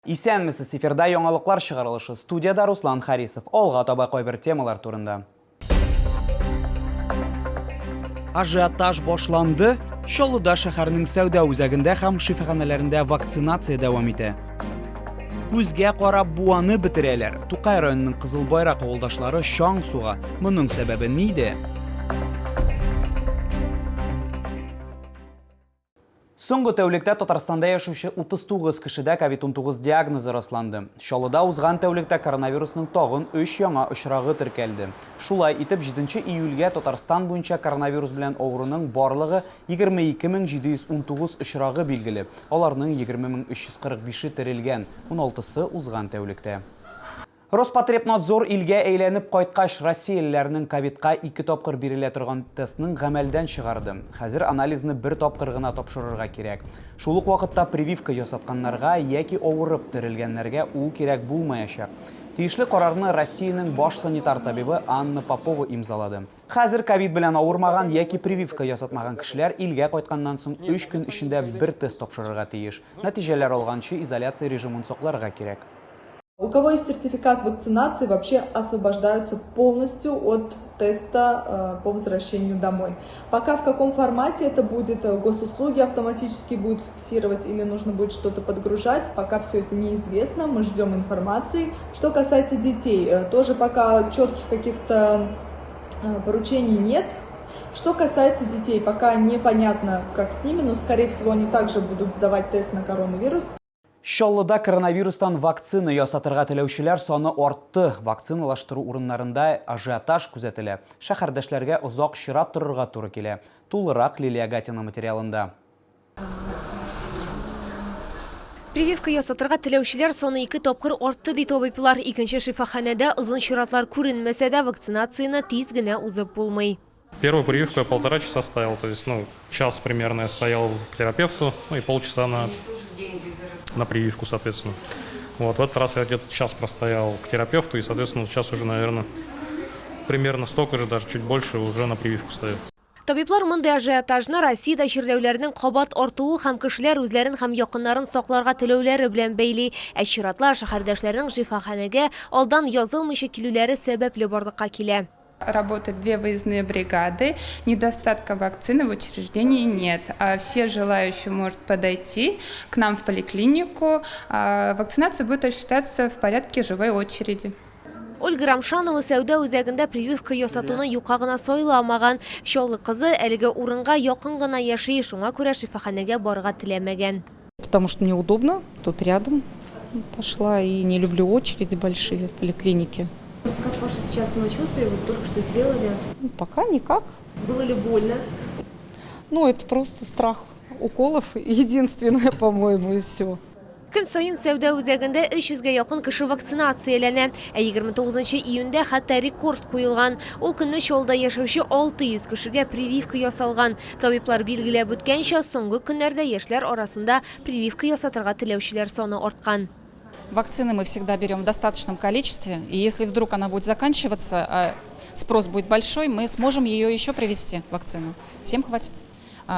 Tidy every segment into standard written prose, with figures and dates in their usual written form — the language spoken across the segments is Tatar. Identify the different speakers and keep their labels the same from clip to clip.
Speaker 1: Исәнмесез, эфирда яңалыклар чыгарылышы. Студияда Руслан Харисов. Алга таба кайбер темалар турында. Ажиотаж башланды. Чаллыда шәһәрнең сәүдә үзәгендә һәм шифаханәләрендә вакцинация дәвам итә. Күзгә карап буаны бетерәләр. Тукай районының Кызыл Байрак авылдашлары шаң суга. Моның сәбәбе нидә? Соңгы тәүлектә Татарстанда яшәүче 39 кешедә COVID-19 диагнозы расланды. Чаллыда узган тәүлектә коронавирусның тагын 3 яңа очрагы теркәлде. Шулай итеп 7 июльгә Татарстан буенча коронавирус белән авыруның барлыгы 22719 очрагы билгеле. Аларның 20345-е терелгән, 16-сы узган тәүлектә. Роспотребнадзор илгә әйләнеп кайткач Россиялеләрнең ковидка 2 тапкыр бирелә торган тестның гамәлдән чыгарды. Хәзер анализны 1 тапкыр гына тапшырырга кирәк. Шул ук вакытта прививка ясатканнарга яки авырып терелгәннәргә ул кирәк булмаячак. Тиешле карарны Россиянең баш санитар табибы Анна Попова имзалады. Хәзер ковид белән авырмаган яки прививка ясатмаган кешеләр илгә кайтканнан соң 3 көн эчендә 1 тест тапшырырга тиеш. Нәтиҗәләр алганчы изоляция режимын сакларга кирәк.
Speaker 2: У кого есть сертификат вакцинации, вообще освобождаются полностью от теста по возвращению домой. Пока в каком формате это будет, госуслуги автоматически будут фиксировать или нужно будет что-то подгружать, пока все это неизвестно, мы ждем информации. Что касается детей, тоже пока четких каких-то поручений нет. Что касается детей, пока непонятно, как с ними, но скорее всего они также будут сдавать тест на коронавирус.
Speaker 1: Чаллыда коронавирустан вакцина ясатырга теләүчеләр саны артты. Вакциналаштыру урыннарында ажиотаж күзәтелә. Шәһәрдәшләргә озак чират торырга туры килә. Тулырак Лилия Гатина материалында.
Speaker 3: Прививка ясатырга теләүчеләр саны 2 тапкыр артты ди табиблар. Икенче шифаханәдә озын чиратлар күренмәсә дә вакцинацияны тиз генә узып булмый.
Speaker 4: Первую прививку я 1,5 часа стоял, то есть, час примерно я стоял к терапевту, и полчаса на прививку, соответственно. Вот, в этот раз я где-то час простоял к терапевту, и, соответственно, сейчас уже, наверное, примерно столько же, даже чуть больше, уже на прививку стою.
Speaker 3: Табиблар мондай ажиотажны Россиядә чирләүләрнең кабат артуы һәм кешеләр үзләрен һәм якыннарын сакларга теләүләре белән бәйли. Чиратлар шәһәрдәшләрнең шифаханәгә алдан язылмыйча килүләре сәбәпле барлыкка килә.
Speaker 5: Работают 2 выездные бригады, недостатка вакцины в учреждении нет. Все желающие могут подойти к нам в поликлинику. Вакцинация будет осуществляться в порядке живой очереди.
Speaker 3: Ольга Рамшанова сәүдә үзәгендә прививка ясатуны юкка гына сайламаган. Чаллы кызы әлеге урынга якын гына яши, шуңа күрә шифаханәгә барырга теләмәгән.
Speaker 6: Потому что мне удобно, тут рядом пошла, и не люблю очереди большие в поликлинике.
Speaker 3: Как ваше сейчас самочувствие? Вы только что сделали?
Speaker 6: Пока никак.
Speaker 3: Было ли больно?
Speaker 6: Это просто страх уколов, единственное, по-моему, и все.
Speaker 3: Көн сайын сәүдә үзәгендә 300-гә якын кеше вакцинацияләнә. 29 июньдә хәтта рекорд куелган. Ул көнне Чаллыда яшәүче 600 кешегә прививка ясалган. Табиблар билгеләп үткәнчә, соңгы көннәрдә яшьләр арасында прививка ясатырга теләүчеләр саны арткан.
Speaker 7: Вакцины мы всегда берем в достаточном количестве, и если вдруг она будет заканчиваться, а спрос будет большой, мы сможем ее еще привезти, вакцину. Всем хватит.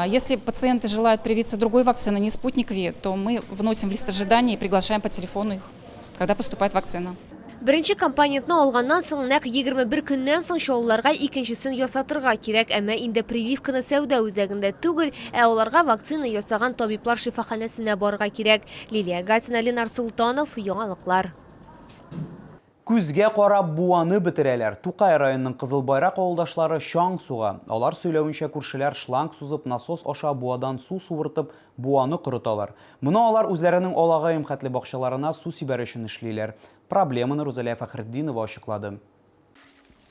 Speaker 7: Если пациенты желают привиться другой вакциной, не спутник ВИ, то мы вносим в лист ожидания и приглашаем по телефону их, когда поступает вакцина.
Speaker 3: Беренче компонентны алганнан соң нәкъ 21 көннән соң чаллыларга икенчесен ясатырга кирәк, әмма инде прививканы сәүдә үзәгендә түгел, аларга вакцина ясаган табиблар шифаханәсенә барырга кирәк. Лилия Гатина, Ленар Султанов, яңалыклар.
Speaker 1: Күзгә карап буаны бетерәләр. Тукай районының Кызыл Байрак авылдашлары шаң суга. Алар сөйләвенчә күршеләр шланг сузып, насос аша буадан су суыртып, буаны корыталар. Моны алар үзләренең алагаем хәтле бакчаларына су сибәр өчен эшлиләр. Проблеманы Рузалия Фәхретдинова ачыклады.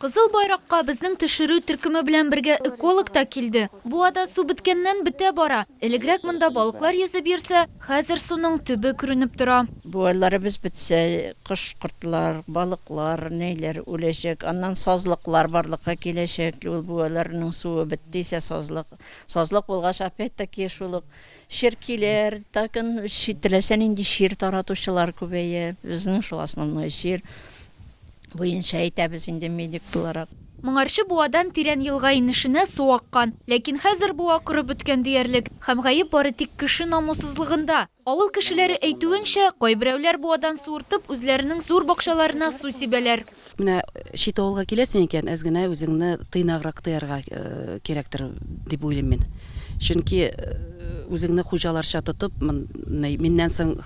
Speaker 8: Кызыл Байракка безнең төшерү төркеме белән бергә эколог та килде. Буада су биткәннән бетә бара. Элегрәк монда балыклар йөзеп йөрсә, хәзер суның төбе күренеп тора.
Speaker 9: Буаларыбыз бетсә, кош-кортлар, балыклар, нәйләр үләчәк, аннан сазлыклар барлыкка киләчәк. Ул буаларның суы биттисә сазлык булгач, опять-таки шул ширкиләр, такын теләсән инде шир таратучылар күбәя. Безнең шул основной шир. Буенча әйтәбез инде медик буларак.
Speaker 8: Моңарчы буадан тирән елга инешенә су аккан, ләкин хәзер буа корып беткән диярлек, һәм гаеп бары тик кеше намуссызлыгында. Авыл кешеләре әйтүенчә, кайберәүләр буадан суыртып үзләренең зур бакчаларына су сибәләр.
Speaker 10: Менә чит авылга киләсең икән, әз генә үзеңне тыйнаграк тыярга кирәктер дип уйлыйм мин. Чөнки үзеңне хуҗаларча тотып, миннән соң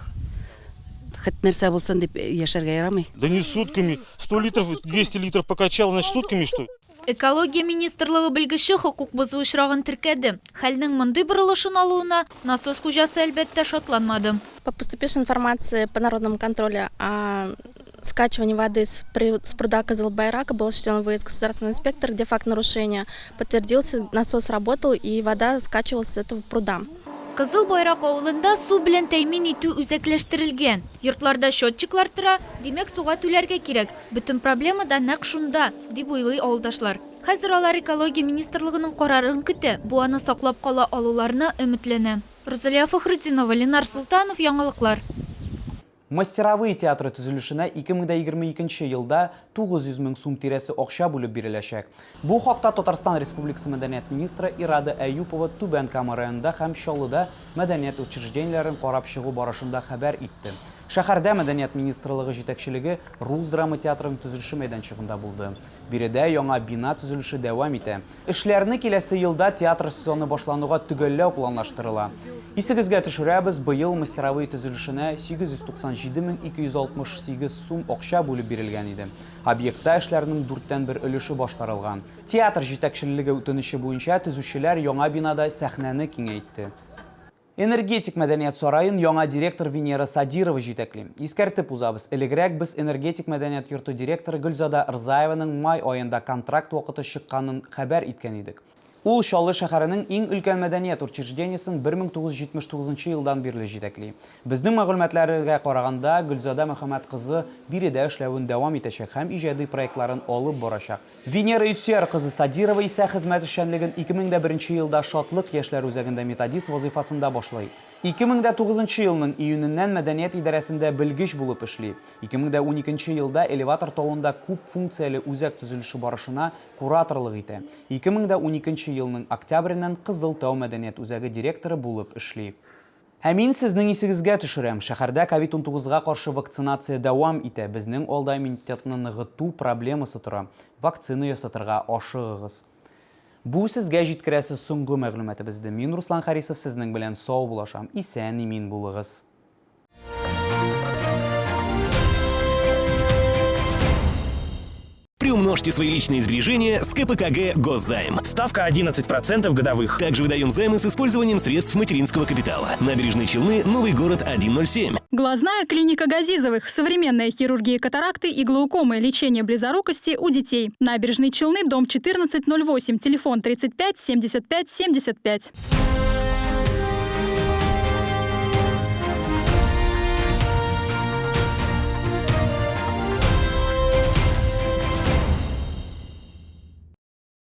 Speaker 10: хоть нәрсә булсын дип яшәргә ярамый.
Speaker 11: Да не сутками. 100 литров, 200 литров покачал, значит сутками что ли?
Speaker 8: Экология министрлыгы белгече хокук бозу очрагын теркәде. Хәлнең мондый борылышын алуына насос хуҗасы әлбәттә шатланмады.
Speaker 12: По поступившей информации по народному контролю о скачивании воды с пруда Кызылбайрака был осуществлен выезд государственного инспектора, где факт нарушения подтвердился, насос работал и вода скачивалась с этого пруда.
Speaker 8: Кызыл Байрак авылында су белән тәэмин итү үзәкләштерелгән. Йортларда счетчиклар тора, димәк суга түләргә кирәк. Бөтен проблема да нәкъ шунда, дип уйлый авылдашлар. Хәзер алар экология министрлыгының карарын көтә, бу аны саклап кала алуларына өметләнә. Розалия Фахрутдинова, Ленар Султанов, яңалыклар.
Speaker 1: Мастеровые театры төзелешенә 2022 елда 900 мең сум тирәсе акча бүлеп биреләчәк. Бу хакта Татарстан Республикасы мәдәният министры Ирада Әюпова Түбән Кама районында һәм Чаллыда мәдәният учреждениеләрен карап чыгу барышында хәбәр итте. Шәһәрдә мәдәният министрлыгы җитәкчелеге Рус драма театрының төзелеше мәйданчыгында булды. Биредә яңа бина төзелеше дәвам итә. Эшләрне киләсе елда театр сезоны башлануга төгәлләү планлаштырыла. Исегезгә төшерәбез, быел мастеровые төзелешенә 897,268 сум акча бүлеп бирелгән иде. Объектта эшләрнең 4/1 өлеше башкарылган. Театр җитәкчелеге үтенече буенча төзүчеләр яңа бинада сәхнәне киңәйтте. Энергетик мәдәният сарайын яңа директор Венера Садирова җитәкли. Искәртеп узабыз, элегрәк без энергетик мәдәният йорты директоры Гөлзада Рзаеваның май аенда контракт вакыты чыкканын хәбәр иткән идек. Ул Чаллы шәһәренең иң өлкән мәдәният учреждениесен 1979 елдан бирле җитәкли. Безнең мәгълүматларга караганда, Гөлзада Мөхәммәд кызы биредә эшләвен дәвам итәчәк һәм иҗади проектларын алып барачак. Венера Ильсияр кызы Садирова исә хезмәт эшчәнлеген 2001 елда Шатлык яшьләр үзәгендә методист вазифасында башлый. 2009 елның июненнән мәдәният идарәсендә белгеч булып эшли. 2012 елда Элеватор тавында күп функцияле үзәк төзелеше барышына кураторлык итә. 2012 елның октябреннән Кызыл Тау мәдәният үзәге директоры булып эшли. Һәм мин сезнең исегезгә төшерәм, шәһәрдә COVID-19-га каршы вакцинация дәвам итә. Безнең алда иммунитетны ныгыту проблемасы тора. Вакцина ясатырга ашыгыгыз. Бу сезгә җиткерәсе соңгы мәгълүматыбызды. Мин Руслан Харисов сезнең белән сау булашам. Исән имин булыгыз.
Speaker 13: Приумножьте свои личные сбережения с КПКГ «Госзайм».
Speaker 14: Ставка 11% годовых.
Speaker 13: Также выдаем займы с использованием средств материнского капитала. Набережные Челны, Новый город, 107.
Speaker 15: Глазная клиника Газизовых. Современная хирургия катаракты и глаукомы. Лечение близорукости у детей. Набережные Челны, дом 1408. Телефон 35 75 75.